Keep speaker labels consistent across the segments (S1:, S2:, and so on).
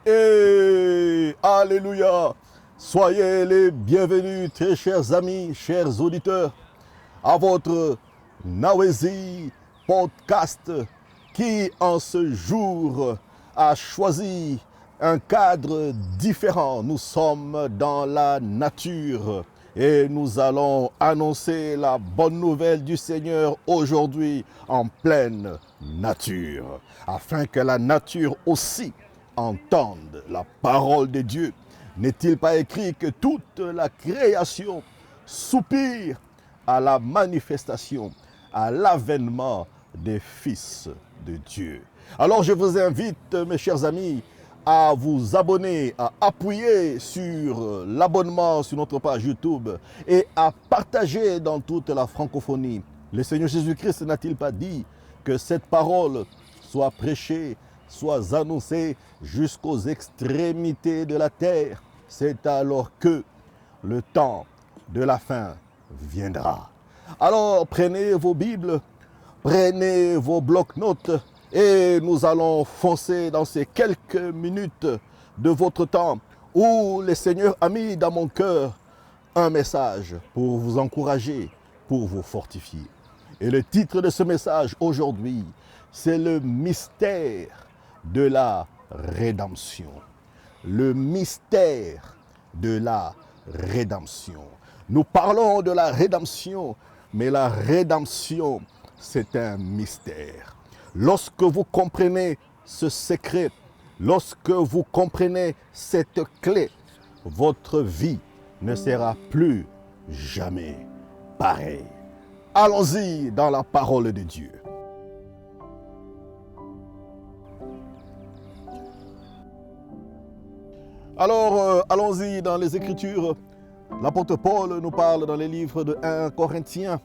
S1: Et Alléluia. Soyez les bienvenus, très chers amis, chers auditeurs, à votre Nawezi podcast qui, en ce jour, a choisi un cadre différent. Nous sommes dans la nature et nous allons annoncer la bonne nouvelle du Seigneur aujourd'hui en pleine nature, afin que la nature aussi entende la parole de Dieu. N'est-il pas écrit que toute la création soupire à la manifestation, à l'avènement des fils de Dieu? Alors je vous invite, mes chers amis, à vous abonner, à appuyer sur l'abonnement sur notre page YouTube et à partager dans toute la francophonie. Le Seigneur Jésus-Christ n'a-t-il pas dit que cette parole soit prêchée, soit annoncée jusqu'aux extrémités de la terre? C'est alors que le temps de la fin viendra. Alors prenez vos Bibles, prenez vos blocs-notes et nous allons foncer dans ces quelques minutes de votre temps où le Seigneur a mis dans mon cœur un message pour vous encourager, pour vous fortifier. Et le titre de ce message aujourd'hui, c'est le mystère de la rédemption. Le mystère de la rédemption. Nous parlons de la rédemption, mais la rédemption, c'est un mystère. Lorsque vous comprenez ce secret, lorsque vous comprenez cette clé, votre vie ne sera plus jamais pareille. Allons-y dans la parole de Dieu. Alors, allons-y dans les Écritures. L'apôtre Paul nous parle dans les livres de 1 Corinthiens,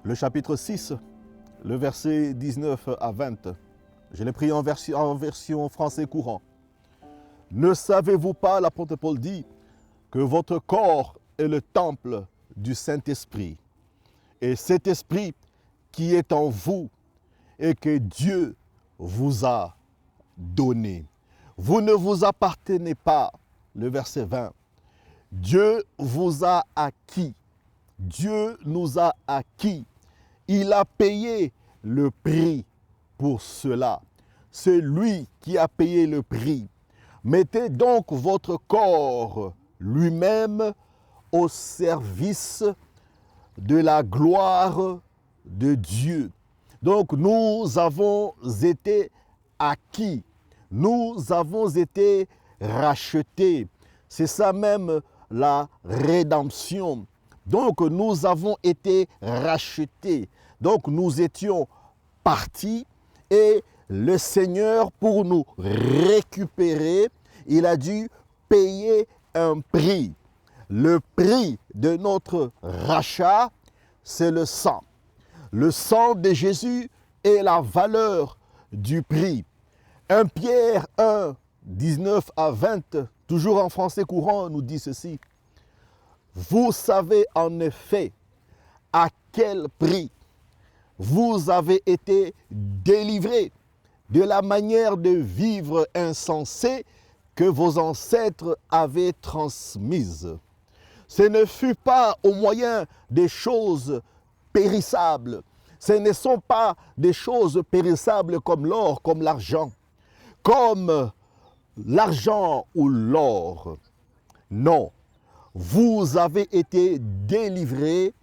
S1: le chapitre 6, le verset 19 à 20. Je l'ai pris en version français courant. Ne savez-vous pas, l'apôtre Paul dit, que votre corps est le temple du Saint-Esprit, et cet Esprit qui est en vous et que Dieu vous a donné. Vous ne vous appartenez pas, le verset 20. Dieu vous a acquis. Dieu nous a acquis. Il a payé le prix pour cela. C'est lui qui a payé le prix. Mettez donc votre corps lui-même au service de la gloire de Dieu. Donc nous avons été acquis. Nous avons été rachetés. C'est ça même la rédemption. Donc nous avons été rachetés. Donc nous étions partis et le Seigneur, pour nous récupérer, il a dû payer un prix. Le prix de notre rachat, c'est le sang. Le sang de Jésus est la valeur du prix. 1 Pierre 1, 19 à 20, toujours en français courant, nous dit ceci. Vous savez en effet à quel prix vous avez été délivrés de la manière de vivre insensée que vos ancêtres avaient transmise. Ce ne fut pas au moyen des choses périssables. Ce ne sont pas des choses périssables comme l'or, comme l'argent, comme l'argent ou l'or. Non, vous avez été délivrés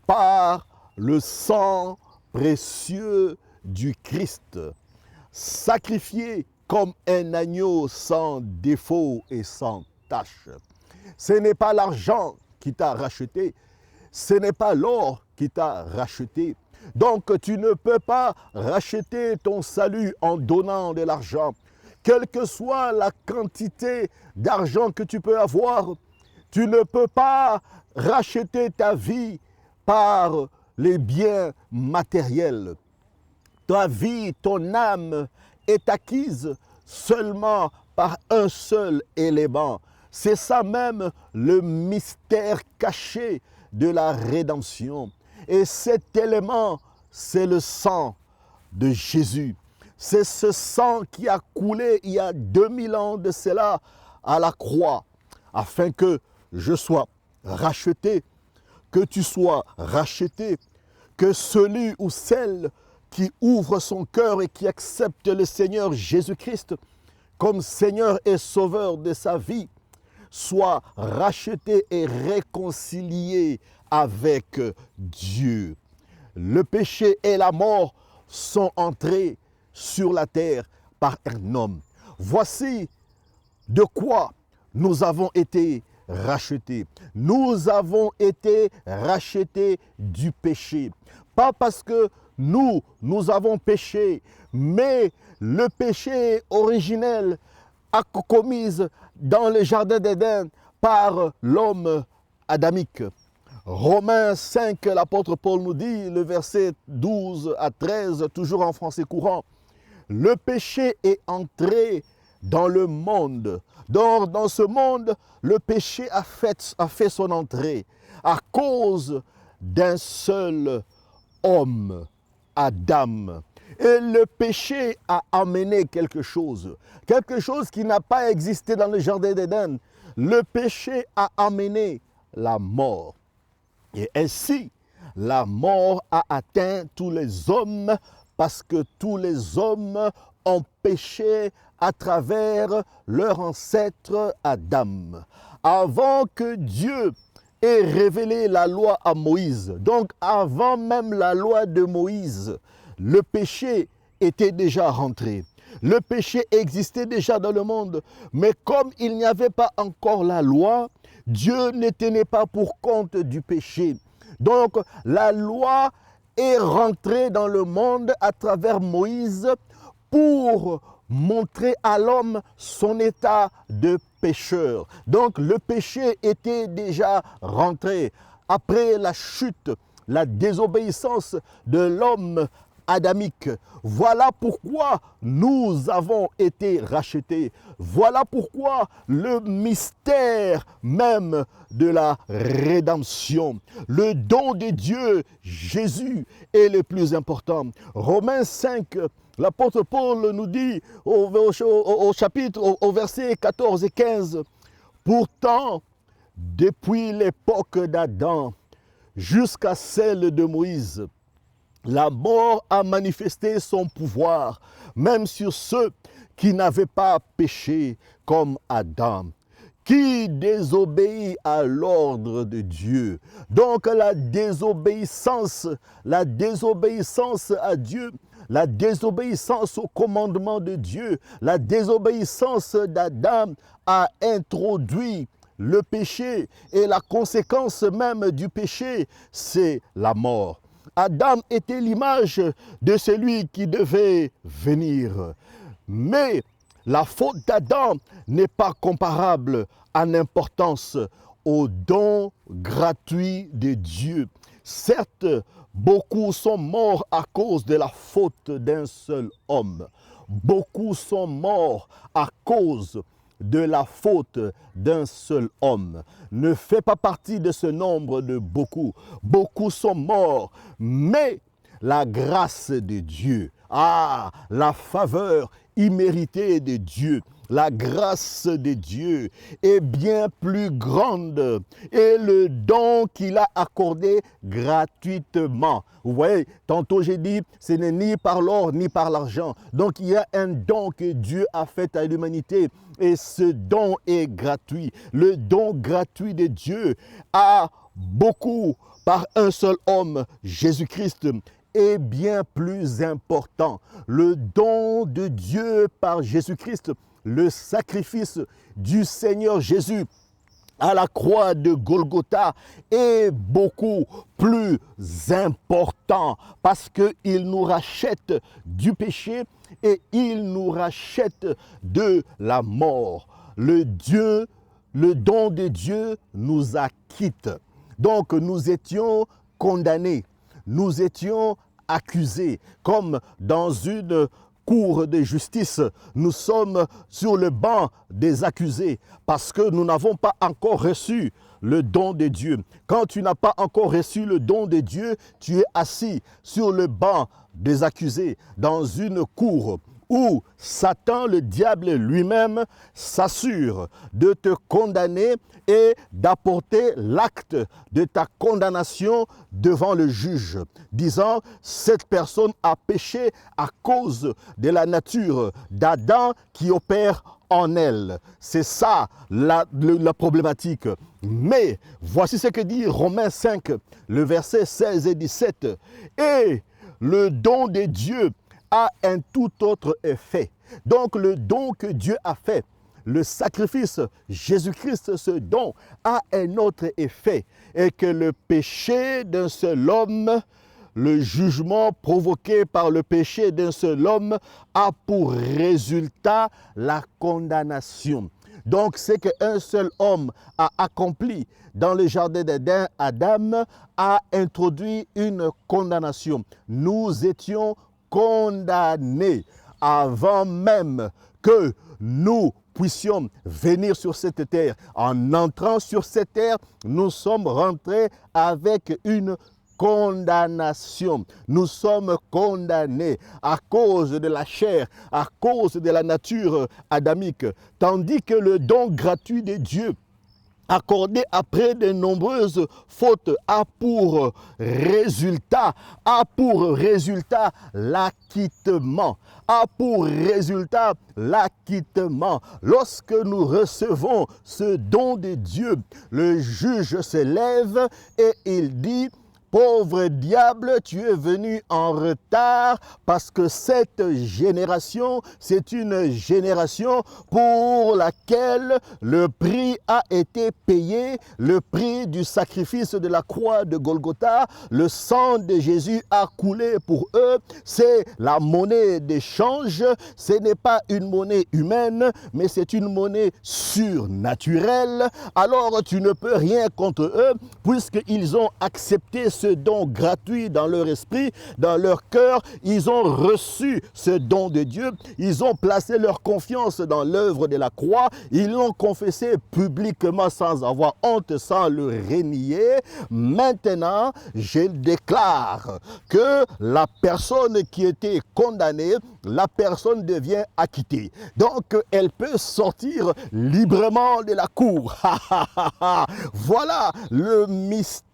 S1: par le sang précieux du Christ, sacrifié comme un agneau sans défaut et sans tache. Ce n'est pas l'argent qui t'a racheté, ce n'est pas l'or qui t'a racheté. Donc tu ne peux pas racheter ton salut en donnant de l'argent. Quelle que soit la quantité d'argent que tu peux avoir, tu ne peux pas racheter ta vie par les biens matériels. Ta vie, ton âme est acquise seulement par un seul élément. C'est ça même le mystère caché de la rédemption. Et cet élément, c'est le sang de Jésus. C'est ce sang qui a coulé il y a 2000 ans de cela à la croix, afin que je sois racheté, que tu sois racheté, que celui ou celle qui ouvre son cœur et qui accepte le Seigneur Jésus-Christ comme Seigneur et Sauveur de sa vie, soit racheté et réconcilié avec Dieu. Le péché et la mort sont entrés sur la terre par un homme. Voici de quoi nous avons été rachetés. Nous avons été rachetés du péché. Pas parce que nous avons péché, mais le péché originel a commis dans le jardin d'Éden par l'homme adamique. Romains 5, l'apôtre Paul nous dit, le verset 12 à 13, toujours en français courant, le péché est entré dans le monde. Dans ce monde, le péché a fait son entrée à cause d'un seul homme, Adam. Et le péché a amené quelque chose qui n'a pas existé dans le jardin d'Éden. Le péché a amené la mort. Et ainsi, la mort a atteint tous les hommes parce que tous les hommes ont péché à travers leur ancêtre Adam. Avant que Dieu ait révélé la loi à Moïse, donc avant même la loi de Moïse, le péché était déjà rentré. Le péché existait déjà dans le monde, mais comme il n'y avait pas encore la loi, Dieu ne tenait pas pour compte du péché. Donc la loi est rentrée dans le monde à travers Moïse pour montrer à l'homme son état de pécheur. Donc le péché était déjà rentré. Après la chute, la désobéissance de l'homme adamique. Voilà pourquoi nous avons été rachetés. Voilà pourquoi le mystère même de la rédemption, le don de Dieu, Jésus, est le plus important. Romains 5, l'apôtre Paul nous dit au chapitre, au verset 14 et 15, « Pourtant, depuis l'époque d'Adam jusqu'à celle de Moïse, la mort a manifesté son pouvoir, même sur ceux qui n'avaient pas péché comme Adam, qui désobéit à l'ordre de Dieu. » Donc la désobéissance à Dieu, la désobéissance au commandement de Dieu, la désobéissance d'Adam a introduit le péché, et la conséquence même du péché, c'est la mort. Adam était l'image de celui qui devait venir. Mais la faute d'Adam n'est pas comparable en importance au don gratuit de Dieu. Certes, beaucoup sont morts à cause de la faute d'un seul homme. Beaucoup sont morts à cause de la faute d'un seul homme. Ne fait pas partie de ce nombre de beaucoup. Beaucoup sont morts, mais la grâce de Dieu, la faveur imméritée de Dieu, la grâce de Dieu est bien plus grande et le don qu'il a accordé gratuitement. Vous voyez, tantôt j'ai dit, ce n'est ni par l'or ni par l'argent. Donc il y a un don que Dieu a fait à l'humanité et ce don est gratuit. Le don gratuit de Dieu a beaucoup par un seul homme, Jésus-Christ, est bien plus important. Le don de Dieu par Jésus-Christ, le sacrifice du Seigneur Jésus à la croix de Golgotha est beaucoup plus important parce qu'il nous rachète du péché et il nous rachète de la mort. Le don de Dieu nous acquitte. Donc nous étions condamnés, nous étions accusés, comme dans une cour de justice, nous sommes sur le banc des accusés parce que nous n'avons pas encore reçu le don de Dieu. Quand tu n'as pas encore reçu le don de Dieu, tu es assis sur le banc des accusés dans une cour où Satan, le diable lui-même, s'assure de te condamner et d'apporter l'acte de ta condamnation devant le juge, disant cette personne a péché à cause de la nature d'Adam qui opère en elle. C'est ça la problématique. Mais voici ce que dit Romains 5, le verset 16 et 17. Et le don de Dieu a un tout autre effet. Donc le don que Dieu a fait, le sacrifice, Jésus-Christ, ce don a un autre effet. Et que le péché d'un seul homme, le jugement provoqué par le péché d'un seul homme a pour résultat la condamnation. Donc, ce qu'un seul homme a accompli dans le jardin d'Éden, Adam a introduit une condamnation. Nous étions condamnés avant même que nous puissions venir sur cette terre. En entrant sur cette terre, nous sommes rentrés avec une condamnation. Nous sommes condamnés à cause de la chair, à cause de la nature adamique, tandis que le don gratuit de Dieu accordé après de nombreuses fautes a pour résultat l'acquittement. Lorsque nous recevons ce don de Dieu, le juge se lève et il dit: pauvre diable, tu es venu en retard parce que cette génération, c'est une génération pour laquelle le prix a été payé, le prix du sacrifice de la croix de Golgotha, le sang de Jésus a coulé pour eux, c'est la monnaie d'échange, ce n'est pas une monnaie humaine, mais c'est une monnaie surnaturelle. Alors tu ne peux rien contre eux puisqu'ils ont accepté ce don gratuit dans leur esprit, dans leur cœur. Ils ont reçu ce don de Dieu. Ils ont placé leur confiance dans l'œuvre de la croix. Ils l'ont confessé publiquement sans avoir honte, sans le renier. Maintenant, je déclare que la personne qui était condamnée, la personne devient acquittée. Donc, elle peut sortir librement de la cour. Voilà le mystère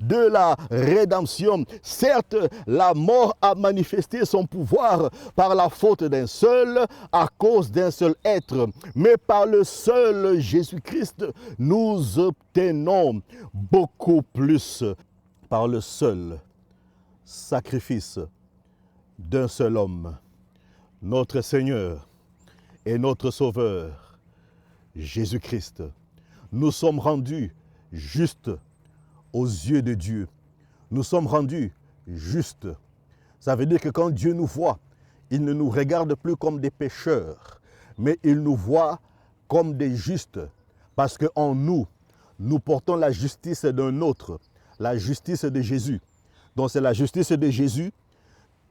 S1: de la rédemption. Certes, la mort a manifesté son pouvoir par la faute d'un seul, à cause d'un seul être. Mais par le seul Jésus-Christ, nous obtenons beaucoup plus. Par le seul sacrifice d'un seul homme, notre Seigneur et notre Sauveur, Jésus-Christ. Nous sommes rendus justes aux yeux de Dieu. Nous sommes rendus justes. Ça veut dire que quand Dieu nous voit, il ne nous regarde plus comme des pécheurs, mais il nous voit comme des justes. Parce qu'en nous, nous portons la justice d'un autre, la justice de Jésus. Donc c'est la justice de Jésus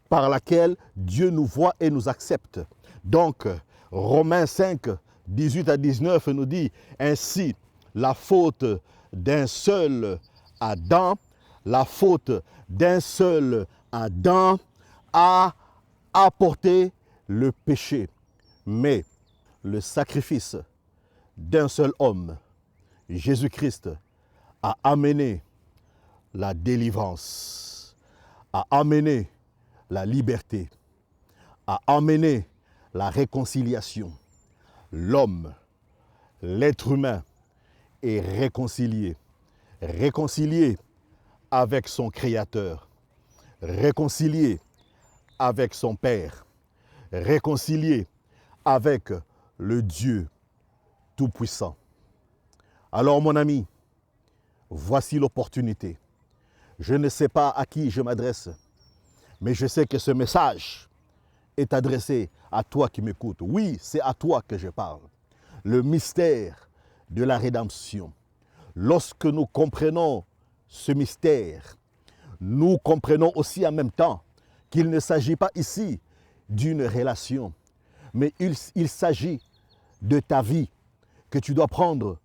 S1: par laquelle Dieu nous voit et nous accepte. Donc, Romains 5, 18 à 19 nous dit, ainsi, la faute d'un seul Adam, la faute d'un seul Adam a apporté le péché. Mais le sacrifice d'un seul homme, Jésus-Christ, a amené la délivrance, a amené la liberté, a amené la réconciliation. L'homme, l'être humain est réconcilié. Réconcilié avec son Créateur, réconcilié avec son Père, réconcilié avec le Dieu Tout-Puissant. Alors mon ami, voici l'opportunité. Je ne sais pas à qui je m'adresse, mais je sais que ce message est adressé à toi qui m'écoutes. Oui, c'est à toi que je parle. Le mystère de la rédemption. Lorsque nous comprenons ce mystère, nous comprenons aussi en même temps qu'il ne s'agit pas ici d'une relation, mais il s'agit de ta vie que tu dois prendre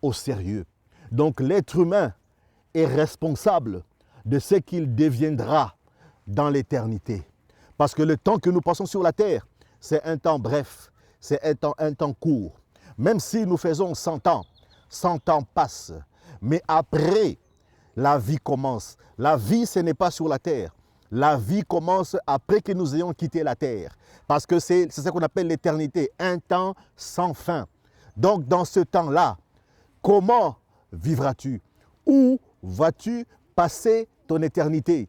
S1: au sérieux. Donc l'être humain est responsable de ce qu'il deviendra dans l'éternité. Parce que le temps que nous passons sur la terre c'est un temps bref, c'est un temps court. Même si nous faisons 100 ans passent. Mais après, la vie commence. La vie, ce n'est pas sur la terre. La vie commence après que nous ayons quitté la terre. Parce que c'est ce qu'on appelle l'éternité, un temps sans fin. Donc, dans ce temps-là, comment vivras-tu? Où vas-tu passer ton éternité?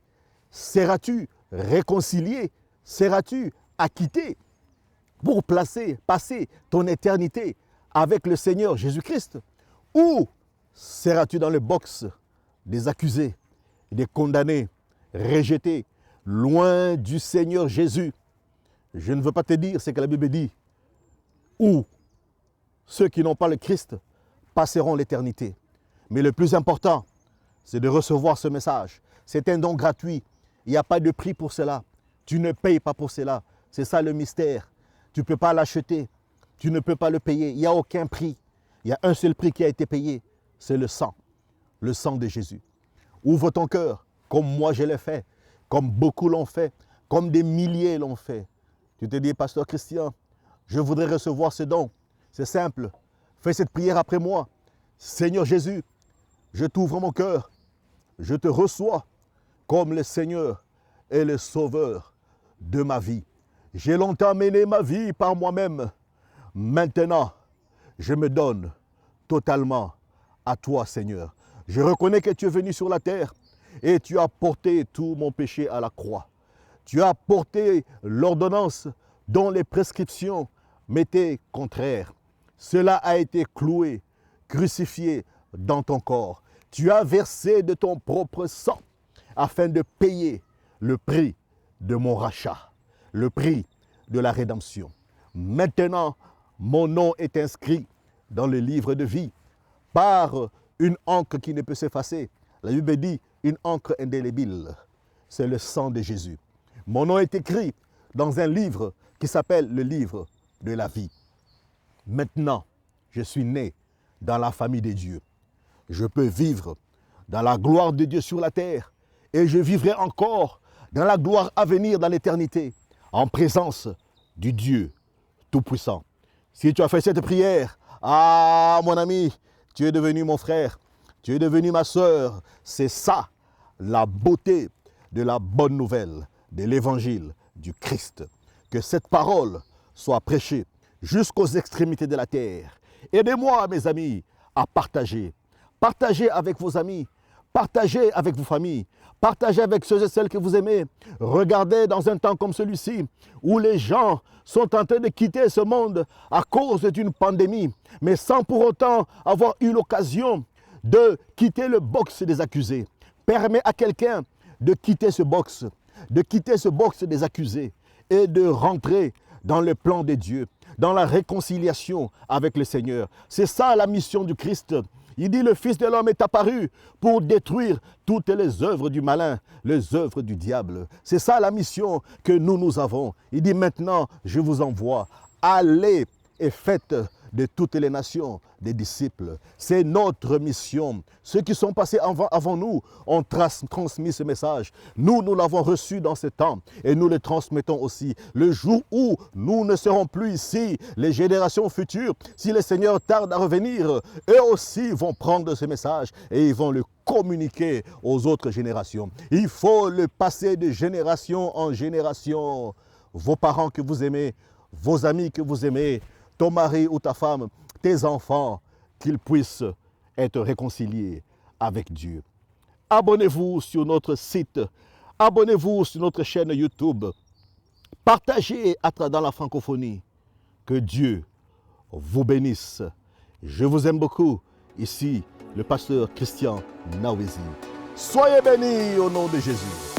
S1: Seras-tu réconcilié? Seras-tu acquitté pour passer ton éternité avec le Seigneur Jésus-Christ? Ou seras-tu dans le box des accusés, des condamnés, rejetés, loin du Seigneur Jésus? Je ne veux pas te dire ce que la Bible dit. Ou ceux qui n'ont pas le Christ passeront l'éternité. Mais le plus important, c'est de recevoir ce message. C'est un don gratuit. Il n'y a pas de prix pour cela. Tu ne payes pas pour cela. C'est ça le mystère. Tu ne peux pas l'acheter. Tu ne peux pas le payer. Il n'y a aucun prix. Il y a un seul prix qui a été payé. C'est le sang de Jésus. Ouvre ton cœur, comme moi je l'ai fait, comme beaucoup l'ont fait, comme des milliers l'ont fait. Tu te dis, pasteur Christian, je voudrais recevoir ce don. C'est simple. Fais cette prière après moi. Seigneur Jésus, je t'ouvre mon cœur. Je te reçois comme le Seigneur et le Sauveur de ma vie. J'ai longtemps mené ma vie par moi-même. Maintenant, je me donne totalement à toi, Seigneur. Je reconnais que tu es venu sur la terre et tu as porté tout mon péché à la croix. Tu as porté l'ordonnance dont les prescriptions m'étaient contraires. Cela a été cloué, crucifié dans ton corps. Tu as versé de ton propre sang afin de payer le prix de mon rachat, le prix de la rédemption. Maintenant, mon nom est inscrit dans le livre de vie par une encre qui ne peut s'effacer. La Bible dit une encre indélébile. C'est le sang de Jésus. Mon nom est écrit dans un livre qui s'appelle le livre de la vie. Maintenant, je suis né dans la famille de Dieu. Je peux vivre dans la gloire de Dieu sur la terre et je vivrai encore dans la gloire à venir dans l'éternité en présence du Dieu Tout-Puissant. Si tu as fait cette prière, mon ami, tu es devenu mon frère, tu es devenu ma sœur. C'est ça, la beauté de la bonne nouvelle, de l'évangile du Christ. Que cette parole soit prêchée jusqu'aux extrémités de la terre. Aidez-moi, mes amis, à partager. Partagez avec vos amis, partagez avec vos familles, partagez avec ceux et celles que vous aimez. Regardez dans un temps comme celui-ci, où les gens sont en train de quitter ce monde à cause d'une pandémie, mais sans pour autant avoir eu l'occasion de quitter le box des accusés. Permets à quelqu'un de quitter ce box des accusés et de rentrer dans le plan de Dieu, dans la réconciliation avec le Seigneur. C'est ça la mission du Christ. Il dit, le Fils de l'homme est apparu pour détruire toutes les œuvres du malin, les œuvres du diable. C'est ça la mission que nous avons. Il dit, maintenant, je vous envoie. Allez et faites de toutes les nations des disciples. C'est notre mission. Ceux qui sont passés avant nous ont transmis ce message. Nous l'avons reçu dans ce temps et nous le transmettons aussi. Le jour où nous ne serons plus ici, les générations futures, si le Seigneur tarde à revenir, eux aussi vont prendre ce message et ils vont le communiquer aux autres générations. Il faut le passer de génération en génération. Vos parents que vous aimez, vos amis que vous aimez, ton mari ou ta femme, tes enfants, qu'ils puissent être réconciliés avec Dieu. Abonnez-vous sur notre site, abonnez-vous sur notre chaîne YouTube, partagez dans la francophonie. Que Dieu vous bénisse. Je vous aime beaucoup. Ici, le pasteur Christian Nawezi. Soyez bénis au nom de Jésus.